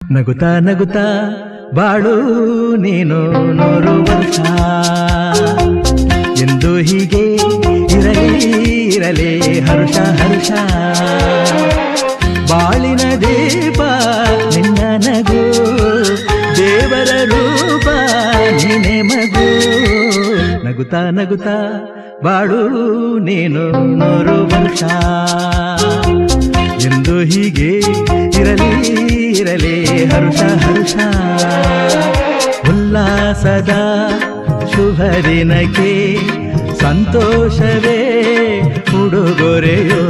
ನಗುತ್ತಾ ನಗುತ್ತಾ ಬಾಳು ನೀನು 100 ವರ್ಷ ಎಂದು ಹೀಗೆ ಇರಲಿ ಇರಲಿ ಹರ್ಷ ಹರ್ಷ ಬಾಳಿನ ದೀಪ ನಿನ್ನ ನಗು ದೇವರ ರೂಪ ನೀನೆ ಮಗು ನಗುತ್ತಾ ನಗುತ್ತಾ ಬಾಳು ನೀನು 100 ವರ್ಷ ಎಂದು ಹೀಗೆ ಇರಲಿ ಇರಲಿ ಹರ್ಷ ಹರ್ಷ ಉಲ್ಲಾಸದ ಶುಭ ದಿನಕ್ಕೆ ಸಂತೋಷವೇ ಉಡುಗೊರೆಯೋ